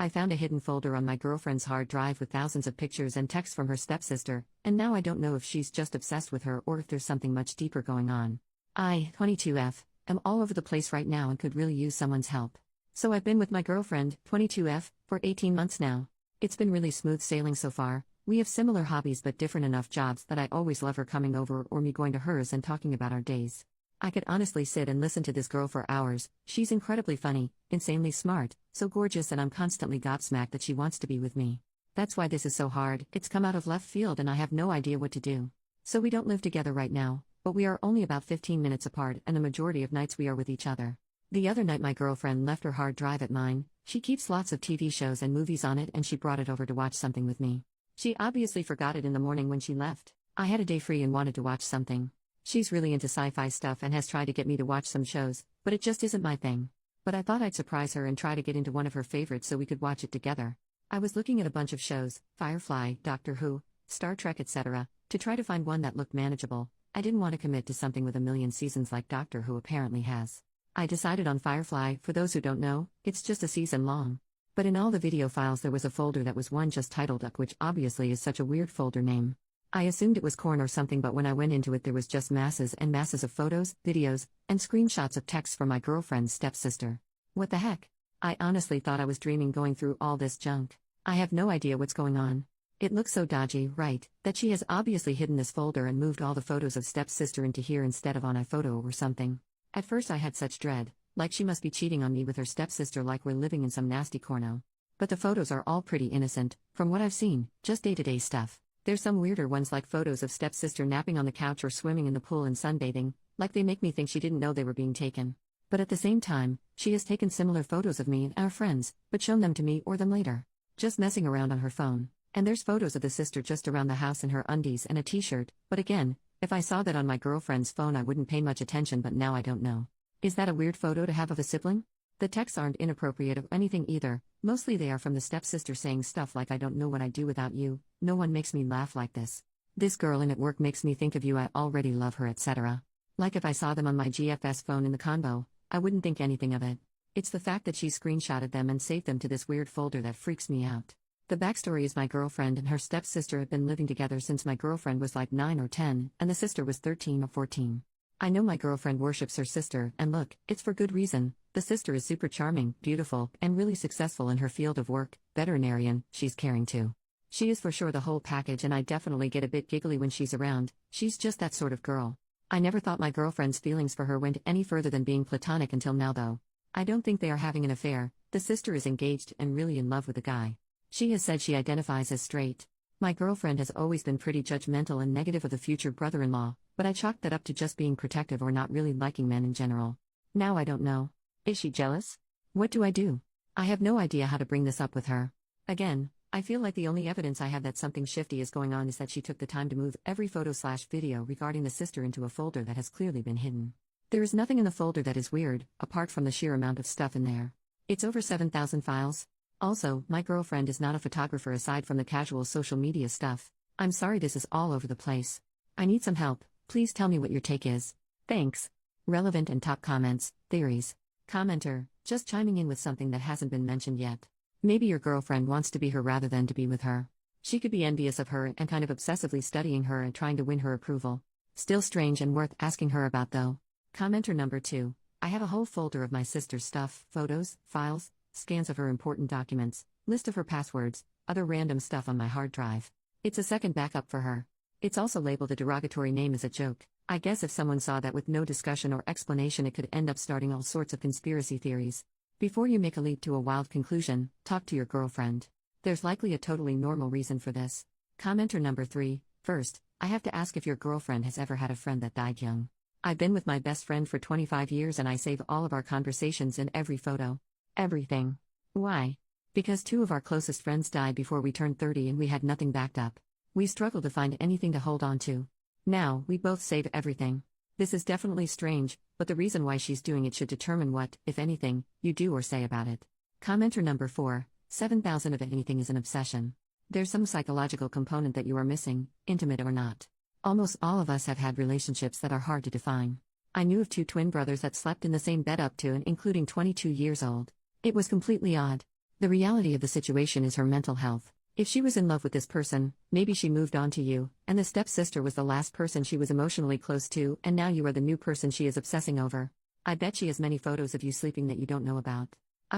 I found a hidden folder on my girlfriend's hard drive with thousands of pictures and texts from her stepsister, and now I don't know if she's just obsessed with her or if there's something much deeper going on. I, 22F, am all over the place right now and could really use someone's help. So I've been with my girlfriend, 22F, for 18 months now. It's been really smooth sailing so far. We have similar hobbies but different enough jobs that I always love her coming over or me going to hers and talking about our days. I could honestly sit and listen to this girl for hours. She's incredibly funny, insanely smart, so gorgeous, and I'm constantly gobsmacked that she wants to be with me. That's why this is so hard. It's come out of left field and I have no idea what to do. So we don't live together right now, but we are only about 15 minutes apart and the majority of nights we are with each other. The other night my girlfriend left her hard drive at mine. She keeps lots of TV shows and movies on it and she brought it over to watch something with me. She obviously forgot it in the morning when she left. I had a day free and wanted to watch something. She's really into sci-fi stuff and has tried to get me to watch some shows, but it just isn't my thing. But I thought I'd surprise her and try to get into one of her favorites so we could watch it together. I was looking at a bunch of shows, Firefly, Doctor Who, Star Trek, etc., to try to find one that looked manageable. I didn't want to commit to something with a million seasons like Doctor Who apparently has. I decided on Firefly. For those who don't know, it's just a season long. But in all the video files there was a folder that was one just titled Duck, which obviously is such a weird folder name. I assumed it was corn or something, but when I went into it there was just masses and masses of photos, videos, and screenshots of texts from my girlfriend's stepsister. What the heck? I honestly thought I was dreaming going through all this junk. I have no idea what's going on. It looks so dodgy, right, that she has obviously hidden this folder and moved all the photos of stepsister into here instead of on iPhoto or something. At first I had such dread, like she must be cheating on me with her stepsister, like we're living in some nasty corno. But the photos are all pretty innocent, from what I've seen, just day-to-day stuff. There's some weirder ones like photos of stepsister napping on the couch or swimming in the pool and sunbathing, like they make me think she didn't know they were being taken. But at the same time, she has taken similar photos of me and our friends, but shown them to me or them later. Just messing around on her phone. And there's photos of the sister just around the house in her undies and a t-shirt, but again, if I saw that on my girlfriend's phone I wouldn't pay much attention, but now I don't know. Is that a weird photo to have of a sibling? The texts aren't inappropriate or anything either, mostly they are from the stepsister saying stuff like I don't know what I'd do without you, no one makes me laugh like this. This girl in at work makes me think of you, I already love her, etc. Like if I saw them on my GFS phone in the convo, I wouldn't think anything of it. It's the fact that she screenshotted them and saved them to this weird folder that freaks me out. The backstory is my girlfriend and her stepsister have been living together since my girlfriend was like 9 or 10, and the sister was 13 or 14. I know my girlfriend worships her sister, and look, it's for good reason. The sister is super charming, beautiful, and really successful in her field of work, veterinarian, she's caring too. She is for sure the whole package, and I definitely get a bit giggly when she's around. She's just that sort of girl. I never thought my girlfriend's feelings for her went any further than being platonic until now though. I don't think they are having an affair. The sister is engaged and really in love with the guy. She has said she identifies as straight. My girlfriend has always been pretty judgmental and negative of the future brother-in-law, but I chalked that up to just being protective or not really liking men in general. Now I don't know. Is she jealous? What do I do? I have no idea how to bring this up with her. Again, I feel like the only evidence I have that something shifty is going on is that she took the time to move every photo/video regarding the sister into a folder that has clearly been hidden. There is nothing in the folder that is weird, apart from the sheer amount of stuff in there. It's over 7,000 files. Also, my girlfriend is not a photographer aside from the casual social media stuff. I'm sorry this is all over the place. I need some help. Please tell me what your take is. Thanks. Relevant and top comments, theories. Commenter, just chiming in with something that hasn't been mentioned yet. Maybe your girlfriend wants to be her rather than to be with her. She could be envious of her and kind of obsessively studying her and trying to win her approval. Still strange and worth asking her about though. Commenter number 2. I have a whole folder of my sister's stuff, photos, files, scans of her important documents, list of her passwords, other random stuff on my hard drive. It's a second backup for her. It's also labeled a derogatory name as a joke. I guess if someone saw that with no discussion or explanation it could end up starting all sorts of conspiracy theories. Before you make a leap to a wild conclusion, talk to your girlfriend. There's likely a totally normal reason for this. Commenter number 3. First, I have to ask if your girlfriend has ever had a friend that died young. I've been with my best friend for 25 years and I save all of our conversations in every photo. Everything. Why? Because 2 of our closest friends died before we turned 30 and we had nothing backed up. We struggled to find anything to hold on to. Now, we both save everything. This is definitely strange, but the reason why she's doing it should determine what, if anything, you do or say about it. Commenter number 4. 7,000 of anything is an obsession. There's some psychological component that you are missing, intimate or not. Almost all of us have had relationships that are hard to define. I knew of 2 twin brothers that slept in the same bed up to and including 22 years old. It was completely odd. The reality of the situation is her mental health. If she was in love with this person, maybe she moved on to you, and the stepsister was the last person she was emotionally close to, and now you are the new person she is obsessing over. I bet she has many photos of you sleeping that you don't know about.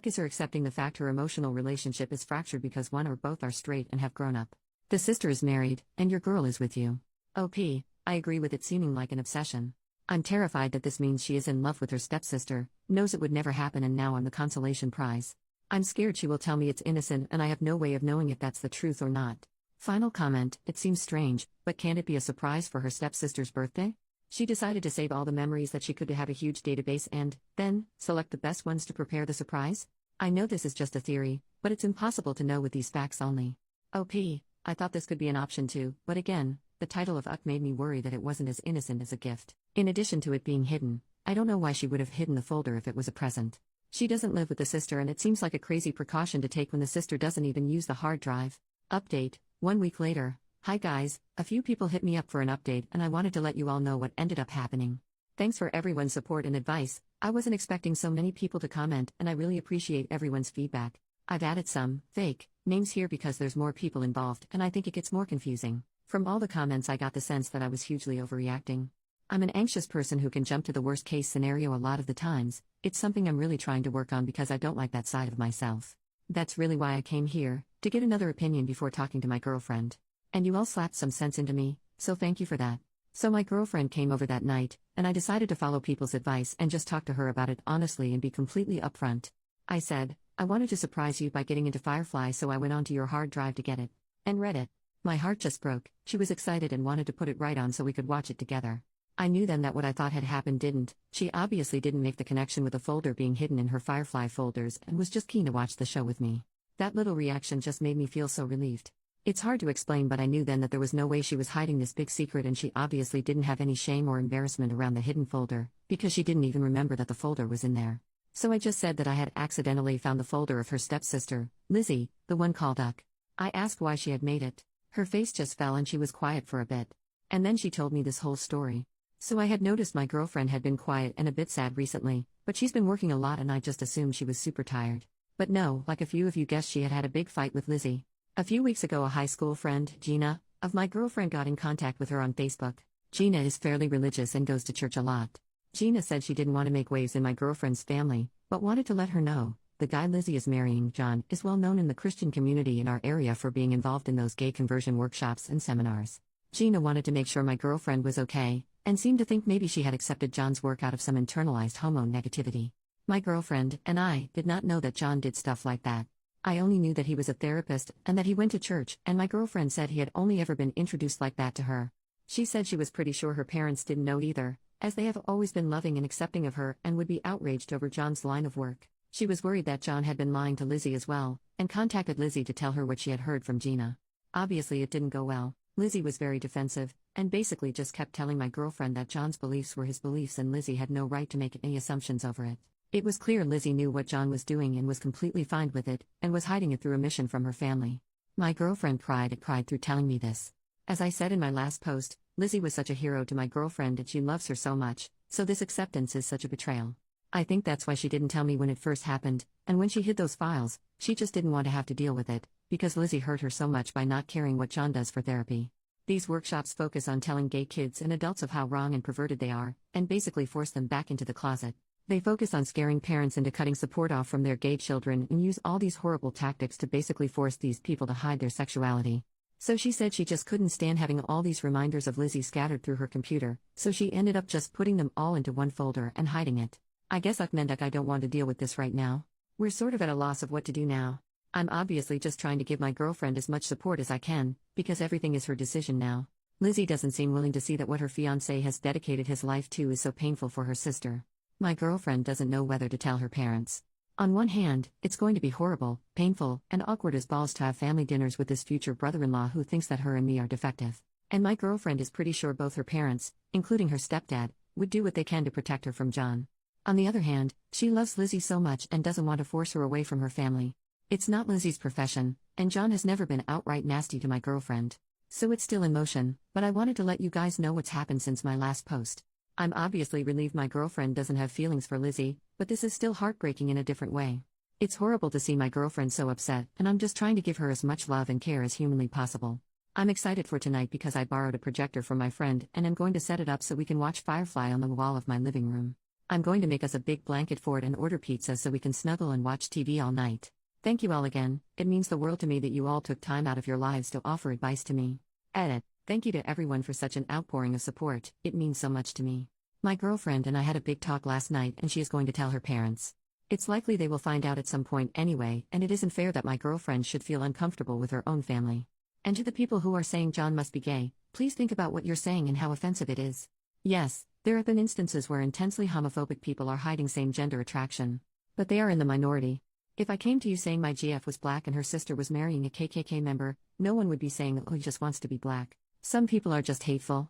Is her accepting the fact her emotional relationship is fractured because one or both are straight and have grown up. The sister is married, and your girl is with you. I agree with it seeming like an obsession. I'm terrified that this means she is in love with her stepsister, knows it would never happen, and now I'm the consolation prize. I'm scared she will tell me it's innocent and I have no way of knowing if that's the truth or not. Final comment, it seems strange, but can it be a surprise for her stepsister's birthday? She decided to save all the memories that she could to have a huge database and, then, select the best ones to prepare the surprise? I know this is just a theory, but it's impossible to know with these facts only. I thought this could be an option too, but again, the title of made me worry that it wasn't as innocent as a gift. In addition to it being hidden, I don't know why she would have hidden the folder if it was a present. She doesn't live with the sister and it seems like a crazy precaution to take when the sister doesn't even use the hard drive. Update, 1 week later. Hi guys, a few people hit me up for an update and I wanted to let you all know what ended up happening. Thanks for everyone's support and advice. I wasn't expecting so many people to comment and I really appreciate everyone's feedback. I've added some fake names here because there's more people involved and I think it gets more confusing. From all the comments I got the sense that I was hugely overreacting. I'm an anxious person who can jump to the worst case scenario a lot of the times. It's something I'm really trying to work on because I don't like that side of myself. That's really why I came here, to get another opinion before talking to my girlfriend. And you all slapped some sense into me, so thank you for that. So my girlfriend came over that night, and I decided to follow people's advice and just talk to her about it honestly and be completely upfront. I said, I wanted to surprise you by getting into Firefly, so I went onto your hard drive to get it. And read it. My heart just broke. She was excited and wanted to put it right on so we could watch it together. I knew then that what I thought had happened didn't. She obviously didn't make the connection with the folder being hidden in her Firefly folders and was just keen to watch the show with me. That little reaction just made me feel so relieved. It's hard to explain, but I knew then that there was no way she was hiding this big secret, and she obviously didn't have any shame or embarrassment around the hidden folder, because she didn't even remember that the folder was in there. So I just said that I had accidentally found the folder of her stepsister, Lizzie, the one called Uck. I asked why she had made it. Her face just fell and she was quiet for a bit. And then she told me this whole story. So I had noticed my girlfriend had been quiet and a bit sad recently, but she's been working a lot and I just assumed she was super tired. But no, like a few of you guessed, she had had a big fight with Lizzie. A few weeks ago, a high school friend, Gina, of my girlfriend got in contact with her on Facebook. Gina is fairly religious and goes to church a lot. Gina said she didn't want to make waves in my girlfriend's family, but wanted to let her know, the guy Lizzie is marrying, John, is well known in the Christian community in our area for being involved in those gay conversion workshops and seminars. Gina wanted to make sure my girlfriend was okay, and seemed to think maybe she had accepted John's work out of some internalized homo negativity. My girlfriend and I did not know that John did stuff like that. I only knew that he was a therapist and that he went to church, and my girlfriend said he had only ever been introduced like that to her. She said she was pretty sure her parents didn't know either, as they have always been loving and accepting of her and would be outraged over John's line of work. She was worried that John had been lying to Lizzie as well, and contacted Lizzie to tell her what she had heard from Gina. Obviously it didn't go well. Lizzie was very defensive, and basically just kept telling my girlfriend that John's beliefs were his beliefs and Lizzie had no right to make any assumptions over it. It was clear Lizzie knew what John was doing and was completely fine with it, and was hiding it through a mission from her family. My girlfriend cried through telling me this. As I said in my last post, Lizzie was such a hero to my girlfriend and she loves her so much, so this acceptance is such a betrayal. I think that's why she didn't tell me when it first happened, and when she hid those files, she just didn't want to have to deal with it, because Lizzie hurt her so much by not caring what John does for therapy. These workshops focus on telling gay kids and adults of how wrong and perverted they are, and basically force them back into the closet. They focus on scaring parents into cutting support off from their gay children and use all these horrible tactics to basically force these people to hide their sexuality. So she said she just couldn't stand having all these reminders of Lizzie scattered through her computer, so she ended up just putting them all into one folder and hiding it. I guess I don't want to deal with this right now. We're sort of at a loss of what to do now. I'm obviously just trying to give my girlfriend as much support as I can, because everything is her decision now. Lizzie doesn't seem willing to see that what her fiancé has dedicated his life to is so painful for her sister. My girlfriend doesn't know whether to tell her parents. On one hand, it's going to be horrible, painful, and awkward as balls to have family dinners with this future brother-in-law who thinks that her and me are defective. And my girlfriend is pretty sure both her parents, including her stepdad, would do what they can to protect her from John. On the other hand, she loves Lizzie so much and doesn't want to force her away from her family. It's not Lizzie's profession, and John has never been outright nasty to my girlfriend. So it's still in motion, but I wanted to let you guys know what's happened since my last post. I'm obviously relieved my girlfriend doesn't have feelings for Lizzie, but this is still heartbreaking in a different way. It's horrible to see my girlfriend so upset, and I'm just trying to give her as much love and care as humanly possible. I'm excited for tonight because I borrowed a projector from my friend and am going to set it up so we can watch Firefly on the wall of my living room. I'm going to make us a big blanket fort and order pizza so we can snuggle and watch TV all night. Thank you all again, it means the world to me that you all took time out of your lives to offer advice to me. Edit. Thank you to everyone for such an outpouring of support, it means so much to me. My girlfriend and I had a big talk last night and she is going to tell her parents. It's likely they will find out at some point anyway, and it isn't fair that my girlfriend should feel uncomfortable with her own family. And to the people who are saying John must be gay, please think about what you're saying and how offensive it is. Yes, there have been instances where intensely homophobic people are hiding same-gender attraction. But they are in the minority. If I came to you saying my GF was black and her sister was marrying a KKK member, no one would be saying, oh, he just wants to be black. Some people are just hateful.